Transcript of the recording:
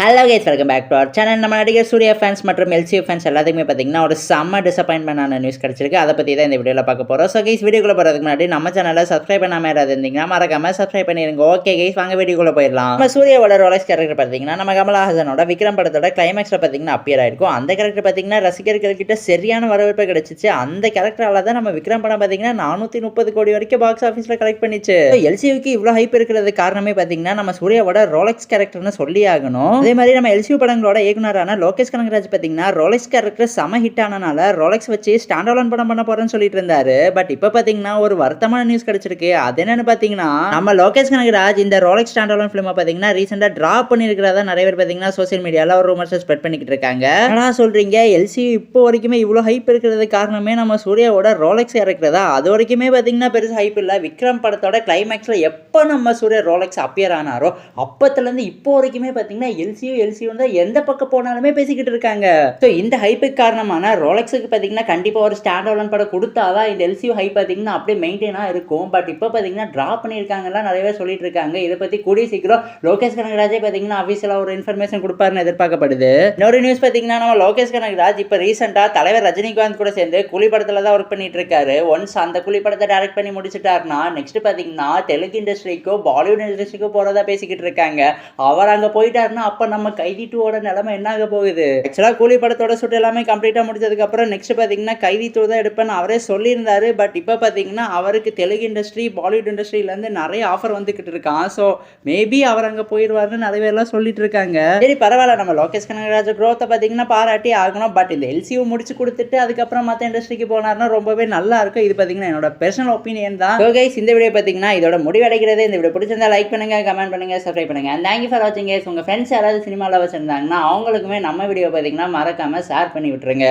Hello guys, welcome back to our channel. நம்ம நடிகர் Suriya fans மற்றும் எல்சியூ ஃபேன்ஸ் எல்லாத்துக்குமே பார்த்தீங்கன்னா ஒரு செம்ம டிசப்பாயின்மெண்டான நியூஸ் கிடச்சிருக்கு. அதை பற்றி தான் இந்த வீடியோவில் பார்க்க போகிறோம். ஸோ கைஸ், வீடியோக்குள்ளே போகிறதுக்கு முன்னாடி நம்ம சேனலை சப்ஸ்கிரைப் பண்ணாமல் யாராவது இருந்தீங்கன்னா மறக்காம சப்ஸ்கிரைப் பண்ணிடுங்க. ஓகே கைஸ், வாங்க வீடியோக்குள்ளே போயிடலாம். நம்ம சூர்யாவோட ரோலக்ஸ் கேரக்டர் பார்த்தீங்கன்னா நம்ம கமலஹாசனோட விக்ரம் படத்தோட கிளைமேக்ஸில் பார்த்தீங்கன்னா அப்பியர் ஆயிருக்கும். அந்த கேரக்டர் பார்த்தீங்கன்னா ரசிகர்கள் கிட்ட சரியான வரவேற்பு கிடைச்சிச்சு. அந்த கேரக்டரால தான் நம்ம விக்ரம் படம் பார்த்தீங்கன்னா 430 கோடி வரைக்கும் பாக்ஸ் ஆஃபீஸில் கலெக்ட் பண்ணிச்சு. எல்சியூக்கு இவ்வளோ ஹைப் இருக்கிறது காரணமே பார்த்தீங்கன்னா நம்ம சூர்யாவோட ரோலக்ஸ் கேரக்டர்னு சொல்லி ஆகணும். அதே மாதிரி நம்ம எல்சியூ படங்களோட இயக்குனரான லோகேஷ் கனகராஜ் பார்த்தீங்கன்னா ரோலக்ஸ் கேரக்டர் செம ஹிட் ஆனனால ரோலக்ஸ் வச்சு ஸ்டாண்ட் அலோன் படம் பண்ண போறேன்னு சொல்லிட்டு இருந்தாரு. பட் இப்போ பார்த்தீங்கன்னா ஒரு வருத்தமான நியூஸ் கிடைச்சிருக்கு. அது என்னன்னு பார்த்தீங்கன்னா நம்ம லோகேஷ் கனகராஜ் இந்த ரோலக்ஸ் ஸ்டாண்ட் அலோன் ஃபிலிமை பார்த்தீங்கன்னா ரீசெண்டாக டிராப் பண்ணியிருக்கிறதா நிறைய பேர் பார்த்தீங்கன்னா சோசியல் மீடியாவில் ஒரு ரூமர்ஸ் ஸ்ப்ரெட் பண்ணிக்கிட்டு இருக்காங்க. என்ன சொல்றீங்க, எல்சியூ இப்போ வரைக்குமே இவ்வளோ ஹைப் இருக்கிறது காரணமே நம்ம சூர்யாவோட ரோலக்ஸ் கேரக்டர் தான். அது வரைக்குமே பார்த்தீங்கன்னா பெருசு ஹைப் இல்லை. விக்ரம் படத்தோட கிளைமேக்ஸில் எப்போ நம்ம சூர்யா ரோலக்ஸ் அப்பியர் ஆனாரோ அப்பத்துலேருந்து இப்போ வரைக்குமே பார்த்தீங்கன்னா எல்சியூ தான் எந்த பக்கம் போனாலுமே பேசிக்கிட்டு இருக்காங்க. ஸோ இந்த ஹைப்புக்கு காரணமான ரோலக்ஸுக்கு பார்த்தீங்கன்னா கண்டிப்பாக ஒரு ஸ்டாண்ட் அலோன் படம் கொடுத்தாதான் இந்த எல்சியூ ஹைப் பார்த்தீங்கன்னா அப்படியே மெயின்டைனாக இருக்கும். பட் இப்போ பார்த்தீங்கன்னா ட்ராப் பண்ணியிருக்காங்கலாம் நிறைய பேர் சொல்லிட்டு இருக்காங்க. இதை பற்றி கூடிய சீக்கிரம் லோகேஷ் கனகராஜே பார்த்தீங்கன்னா அஃபீஷியலாக ஒரு இன்ஃபர்மேஷன் கொடுப்பாருன்னு எதிர்பார்க்கப்படுது. இன்னொரு நியூஸ் பார்த்தீங்கன்னா நம்ம லோகேஷ் கனகராஜ் இப்போ ரீசெண்டாக தலைவர் ரஜினிகாந்த் கூட சேர்ந்து கூலி படத்தில் தான் ஒர்க் பண்ணிட்டு இருக்காரு. ஒன்ஸ் அந்த கூலி படத்தை டைரக்ட் பண்ணி முடிச்சுட்டாருன்னா நெக்ஸ்ட் பார்த்தீங்கன்னா தெலுங்கு இண்டஸ்ட்ரிக்கோ பாலிவுட் இண்டஸ்ட்ரிக்கோ போகிறதா பேசிக்கிட்டு இருக்காங்க. அவர் அங்கே போயிட்டாருன்னா அப்போ நம்ம கைதி 2 நிலைமை என்ன ஆக போகுது? ஆக்சுவலாக கூலி படத்தோட ஷூட் எல்லாமே கம்ப்ளீட்டாக முடிச்சதுக்கு அப்புறம் நெக்ஸ்ட் பார்த்தீங்கன்னா கைதி 2 தான் எடுப்பேன்னு அவரே சொல்லியிருந்தாரு. பட் இப்போ பார்த்தீங்கன்னா அவருக்கு தெலுங்கு இண்டஸ்ட்ரி பாலிவுட் இண்டஸ்ட்ரியிலேருந்து நிறைய ஆஃபர் வந்துக்கிட்டு இருக்கான். ஸோ மேபி அவர் அங்கே போயிடுவாருன்னு நிறைய பேர்லாம் சொல்லிட்டு இருக்காங்க. சரி பரவாயில்ல, நம்ம லோகேஷ் கனகராஜ் க்ரோத்தை பார்த்தீங்கன்னா பாராட்டி ஆகணும். பட் இந்த எல்சியூ முடிச்சு கொடுத்துட்டு அதுக்கப்புறம் மற்ற இண்டஸ்ட்ரிக்கு போனார்னா ரொம்பவே நல்லா இருக்கும். இது பார்த்தீங்கன்னா என்னோட பர்சனல் ஒப்பீனியன் தான். ஸோ கைஸ், இந்த வீடியோ பார்த்தீங்கன்னா இதோட முடிவடைகிறது. இந்த வீடியோ பிடிச்சிருந்தா லைக் பண்ணுங்க, கமெண்ட் பண்ணுங்க, சப்ஸ்கிரைப் பண்ணுங்க. அண்ட் தேங்க்யூ ஃபார் வாட்சிங் கைஸ். உங்கள் ஃப்ரெண்ட்ஸ் யாராவது சினிமாவில் வச்சிருந்தாங்கன்னா அவங்களுக்குமே நம்ம வீடியோ பார்த்தீங்கன்னா மறக்காம ஷேர் பண்ணி விட்டுருங்க.